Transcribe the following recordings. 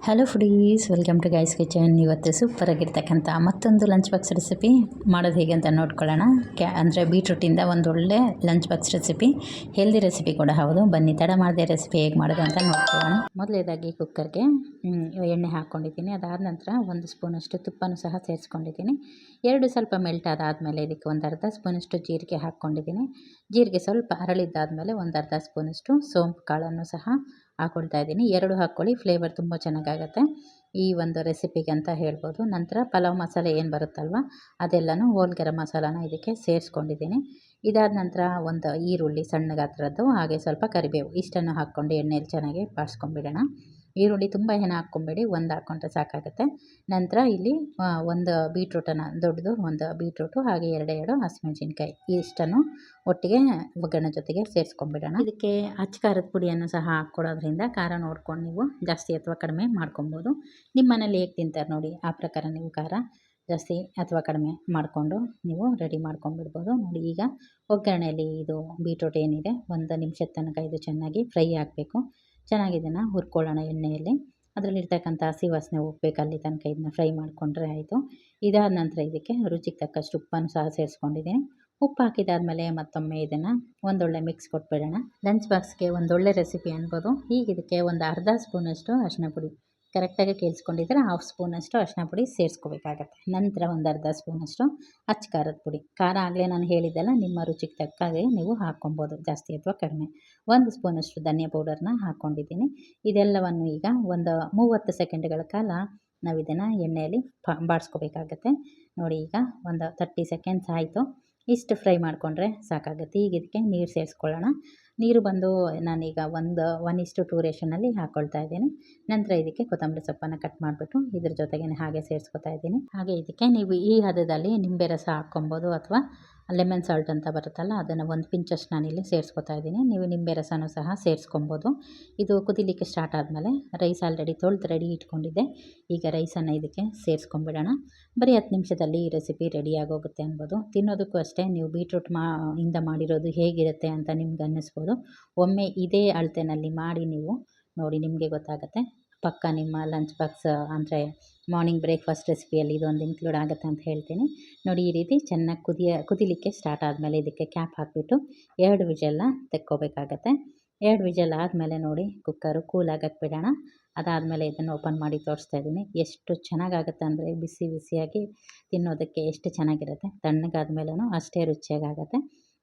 Hello foodies, welcome to guys kitchen. ಇವತ್ತು ಸೂಪರಾಗಿರ್ತಕ್ಕಂಥ ಮತ್ತೊಂದು ಲಂಚ್ ಬಾಕ್ಸ್ ರೆಸಿಪಿ ಮಾಡೋದು ಹೇಗೆ ಅಂತ ನೋಡ್ಕೊಳ್ಳೋಣ. ಅಂದರೆ ಬೀಟ್ರೂಟಿಂದ ಒಂದು ಒಳ್ಳೆ lunch box recipe, healthy recipe ಕೂಡ ಹೌದು. ಬನ್ನಿ ತಡ ಮಾಡದೆ ರೆಸಿಪಿ ಹೇಗೆ ಮಾಡೋದು ಅಂತ ನೋಡ್ಕೊಳ್ಳೋಣ. ಮೊದಲೇದಾಗಿ ಕುಕ್ಕರ್ಗೆ ಎಣ್ಣೆ ಹಾಕ್ಕೊಂಡಿದ್ದೀನಿ. ಅದಾದ ನಂತರ 1 ಸ್ಪೂನಷ್ಟು ತುಪ್ಪನೂ ಸಹ ಸೇರಿಸ್ಕೊಂಡಿದ್ದೀನಿ. ಎರಡು ಸ್ವಲ್ಪ ಮೆಲ್ಟ್ ಆದಾದಮೇಲೆ ಇದಕ್ಕೆ ಒಂದು ಅರ್ಧ ಸ್ಪೂನಷ್ಟು ಜೀರಿಗೆ ಹಾಕ್ಕೊಂಡಿದ್ದೀನಿ. ಜೀರಿಗೆ ಸ್ವಲ್ಪ ಅರಳಿದ್ದಾದಮೇಲೆ ಒಂದು ಅರ್ಧ ಸ್ಪೂನಷ್ಟು ಸೋಂಪು ಕಾಳನ್ನು ಸಹ ಹಾಕ್ಕೊಳ್ತಾ ಇದ್ದೀನಿ. 2 ಹಾಕ್ಕೊಳ್ಳಿ, ಫ್ಲೇವರ್ ತುಂಬ ಚೆನ್ನಾಗಾಗುತ್ತೆ ಈ ಒಂದು ರೆಸಿಪಿಗೆ ಅಂತ ಹೇಳ್ಬೋದು. ನಂತರ ಪಲಾವ್ ಮಸಾಲೆ ಏನು ಬರುತ್ತಲ್ವ, ಅದೆಲ್ಲನೂ ಹೋಲ್ ಗರಂ ಮಸಾಲಾನ ಇದಕ್ಕೆ ಸೇರಿಸ್ಕೊಂಡಿದ್ದೀನಿ. ಇದಾದ ನಂತರ ಒಂದು ಈರುಳ್ಳಿ ಸಣ್ಣ ಗಾತ್ರದ್ದು, ಹಾಗೆ ಸ್ವಲ್ಪ ಕರಿಬೇವು, ಇಷ್ಟನ್ನು ಹಾಕ್ಕೊಂಡು ಎಣ್ಣೆಯಲ್ಲಿ ಚೆನ್ನಾಗಿ ಬಾಡಿಸ್ಕೊಂಡ್ಬಿಡೋಣ. ಈರುಳ್ಳಿ ತುಂಬ ಏನು ಹಾಕ್ಕೊಂಬೇಡಿ, ಒಂದು ಹಾಕ್ಕೊಂಡ್ರೆ ಸಾಕಾಗುತ್ತೆ. ನಂತರ ಇಲ್ಲಿ ಒಂದು ಬೀಟ್ರೂಟನ್ನು, ದೊಡ್ಡದು ಒಂದು ಬೀಟ್ರೂಟು, ಹಾಗೆ ಎರಡು ಹಸಿಮೆಣಸಿನ್ಕಾಯಿ, ಇಷ್ಟನ್ನು ಒಟ್ಟಿಗೆ ಒಗ್ಗರಣೆ ಜೊತೆಗೆ ಸೇರಿಸ್ಕೊಂಡ್ಬಿಡೋಣ. ಇದಕ್ಕೆ ಅಚ್ಚ ಖಾರದ ಪುಡಿಯನ್ನು ಸಹ ಹಾಕ್ಕೊಡೋದ್ರಿಂದ ಖಾರ ನೋಡ್ಕೊಂಡು ನೀವು ಜಾಸ್ತಿ ಅಥವಾ ಕಡಿಮೆ ಮಾಡ್ಕೊಬೋದು. ನಿಮ್ಮ ಮನೇಲಿ ಹೇಗೆ ತಿಂತಾರೆ ನೋಡಿ, ಆ ಪ್ರಕಾರ ನೀವು ಖಾರ ಜಾಸ್ತಿ ಅಥವಾ ಕಡಿಮೆ ಮಾಡಿಕೊಂಡು ನೀವು ರೆಡಿ ಮಾಡ್ಕೊಂಡ್ಬಿಡ್ಬೋದು. ನೋಡಿ, ಈಗ ಒಗ್ಗರಣೆಯಲ್ಲಿ ಇದು ಬೀಟ್ರೂಟ್ ಏನಿದೆ 1 ನಿಮಿಷದ ತನಕ ಇದು ಚೆನ್ನಾಗಿ ಫ್ರೈ ಆಗಬೇಕು. ಚೆನ್ನಾಗಿ ಇದನ್ನು ಹುರ್ಕೊಳ್ಳೋಣ ಎಣ್ಣೆಯಲ್ಲಿ. ಅದರಲ್ಲಿರ್ತಕ್ಕಂಥ ಹಸಿ ವಾಸನೆ ಹೋಗ್ಬೇಕು, ಅಲ್ಲಿ ತನಕ ಇದನ್ನ ಫ್ರೈ ಮಾಡಿಕೊಂಡ್ರೆ ಆಯಿತು. ಇದಾದ ನಂತರ ಇದಕ್ಕೆ ರುಚಿಗೆ ತಕ್ಕಷ್ಟು ಉಪ್ಪನ್ನು ಸಹ ಸೇರಿಸ್ಕೊಂಡಿದ್ದೀನಿ. ಉಪ್ಪು ಹಾಕಿದಾದ್ಮೇಲೆ ಮತ್ತೊಮ್ಮೆ ಇದನ್ನು ಒಂದೊಳ್ಳೆ ಮಿಕ್ಸ್ ಕೊಟ್ಬಿಡೋಣ. ಲಂಚ್ ಬಾಕ್ಸ್ಗೆ ಒಂದೊಳ್ಳೆ ರೆಸಿಪಿ ಅನ್ಬೋದು. ಈಗ ಇದಕ್ಕೆ ಒಂದು ಅರ್ಧ ಸ್ಪೂನಷ್ಟು ಅರಿಶಿನ ಪುಡಿ, ಕರೆಕ್ಟಾಗಿ ಕೇಳಿಸ್ಕೊಂಡಿದ್ರೆ 1/2 ಸ್ಪೂನಷ್ಟು ಅರಿಶಿನ ಪುಡಿ ಸೇರಿಸ್ಕೋಬೇಕಾಗತ್ತೆ. ನಂತರ ಒಂದು ಅರ್ಧ ಸ್ಪೂನಷ್ಟು ಅಚ್ಚ ಖಾರದ ಪುಡಿ, ಖಾರ ಆಗಲೇ ನಾನು ಹೇಳಿದ್ದೆಲ್ಲ ನಿಮ್ಮ ರುಚಿಗೆ ತಕ್ಕಾಗೆ ನೀವು ಹಾಕ್ಕೊಬೋದು, ಜಾಸ್ತಿ ಅಥವಾ ಕಡಿಮೆ. 1 ಸ್ಪೂನಷ್ಟು ಧನಿಯಾ ಪೌಡರ್ನ ಹಾಕ್ಕೊಂಡಿದ್ದೀನಿ. ಇದೆಲ್ಲವನ್ನು ಈಗ ಒಂದು 30 ಸೆಕೆಂಡ್ಗಳ ಕಾಲ ನಾವು ಇದನ್ನು ಎಣ್ಣೆಯಲ್ಲಿ ಬಾಡಿಸ್ಕೋಬೇಕಾಗತ್ತೆ. ನೋಡಿ, ಈಗ ಒಂದು 30 ಸೆಕೆಂಡ್ಸ್ ಆಯಿತು. ಇಷ್ಟು ಫ್ರೈ ಮಾಡಿಕೊಂಡ್ರೆ ಸಾಕಾಗುತ್ತೆ. ಈಗ ಇದಕ್ಕೆ ನೀರು ಸೇರಿಸ್ಕೊಳ್ಳೋಣ. ನೀರು ಬಂದು ನಾನೀಗ 1:2 ರೇಷನಲ್ಲಿ ಹಾಕ್ಕೊಳ್ತಾ ಇದ್ದೀನಿ. ನಂತರ ಇದಕ್ಕೆ ಕೊತ್ತಂಬರಿ ಸೊಪ್ಪನ್ನು ಕಟ್ ಮಾಡಿಬಿಟ್ಟು ಇದ್ರ ಜೊತೆಗೇ ಹಾಗೆ ಸೇರಿಸ್ಕೊತಾ ಇದ್ದೀನಿ. ಹಾಗೆ ಇದಕ್ಕೆ ನೀವು ಈ ಹದದಲ್ಲಿ ನಿಂಬೆ ರಸ ಹಾಕ್ಕೊಬೋದು, ಅಥವಾ ಲೆಮನ್ ಸಾಲ್ಟ್ ಅಂತ ಬರುತ್ತಲ್ಲ, ಅದನ್ನು 1 ಪಿಂಚಷ್ಟು ನಾನಿಲ್ಲಿ ಸೇರಿಸ್ಕೊತಾ ಇದ್ದೀನಿ. ನೀವು ನಿಂಬೆ ರಸನೂ ಸಹ ಸೇರಿಸ್ಕೊಬೋದು. ಇದು ಕುದಿಲಿಕ್ಕೆ ಸ್ಟಾರ್ಟ್ ಆದಮೇಲೆ ರೈಸ್ ಆಲ್ರೆಡಿ ತೊಳೆದು ರೆಡಿ ಇಟ್ಕೊಂಡಿದ್ದೆ. ಈಗ ರೈಸನ್ನು ಇದಕ್ಕೆ ಸೇರಿಸ್ಕೊಂಡ್ಬಿಡೋಣ. ಬರೀ 10 ನಿಮಿಷದಲ್ಲಿ ಈ ರೆಸಿಪಿ ರೆಡಿಯಾಗೋಗುತ್ತೆ ಅನ್ಬೋದು. ತಿನ್ನೋದಕ್ಕೂ ಅಷ್ಟೇ, ನೀವು ಬೀಟ್ರೂಟ್ ಇಂದ ಮಾಡಿರೋದು ಹೇಗಿರುತ್ತೆ ಅಂತ ನಿಮ್ಗೆ ಅನ್ನಿಸ್ಬೋದು. ಒಮ್ಮೆ ಇದೇ ಅಳತೆನಲ್ಲಿ ಮಾಡಿ ನೀವು ನೋಡಿ, ನಿಮಗೆ ಗೊತ್ತಾಗುತ್ತೆ. ಪಕ್ಕ ನಿಮ್ಮ ಲಂಚ್ ಬಾಕ್ಸ್ ಅಂದರೆ ಮಾರ್ನಿಂಗ್ ಬ್ರೇಕ್ಫಾಸ್ಟ್ ರೆಸಿಪಿಯಲ್ಲಿ ಇದೊಂದು ಇನ್ಕ್ಲೂಡ್ ಆಗುತ್ತೆ ಅಂತ ಹೇಳ್ತೀನಿ. ನೋಡಿ, ಈ ರೀತಿ ಚೆನ್ನಾಗಿ ಕುದಿಲಿಕ್ಕೆ ಸ್ಟಾರ್ಟ್ ಆದಮೇಲೆ ಇದಕ್ಕೆ ಕ್ಯಾಪ್ ಹಾಕಿಬಿಟ್ಟು 2 ವಿಷಲ್ನ ತೆಕ್ಕೋಬೇಕಾಗತ್ತೆ. 2 ವಿಷಲ್ ಆದಮೇಲೆ ನೋಡಿ, ಕುಕ್ಕರು ಕೂಲಾಗಕ್ಕೆ ಬಿಡೋಣ. ಅದಾದಮೇಲೆ ಇದನ್ನು ಓಪನ್ ಮಾಡಿ ತೋರಿಸ್ತಾ ಇದ್ದೀನಿ. ಎಷ್ಟು ಚೆನ್ನಾಗಾಗುತ್ತೆ ಅಂದರೆ ಬಿಸಿ ಬಿಸಿಯಾಗಿ ತಿನ್ನೋದಕ್ಕೆ ಎಷ್ಟು ಚೆನ್ನಾಗಿರುತ್ತೆ. ತಣ್ಣಗಾದ್ಮೇಲೂ ಅಷ್ಟೇ ರುಚಿಯಾಗುತ್ತೆ.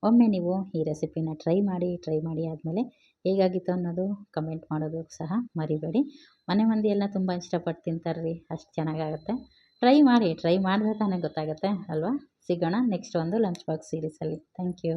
ಒಮ್ಮೆ ನೀವು ಈ ರೆಸಿಪಿನ ಟ್ರೈ ಮಾಡಿ ಆದಮೇಲೆ ಹೇಗಾಗಿತ್ತು ಅನ್ನೋದು ಕಮೆಂಟ್ ಮಾಡೋದು ಸಹ ಮರಿಬೇಡಿ. ಮನೆ ಮಂದಿ ಎಲ್ಲ ತುಂಬ ಇಷ್ಟಪಟ್ಟು ತಿಂತಾರೆ ರೀ, ಅಷ್ಟು ಚೆನ್ನಾಗಾಗುತ್ತೆ. ಟ್ರೈ ಮಾಡಿದ್ರೆ ತಾನೇ ಗೊತ್ತಾಗುತ್ತೆ ಅಲ್ವಾ. ಸಿಗೋಣ ನೆಕ್ಸ್ಟ್ ಒಂದು ಲಂಚ್ ಬಾಕ್ಸ್ ಸೀರೀಸಲ್ಲಿ. Thank you.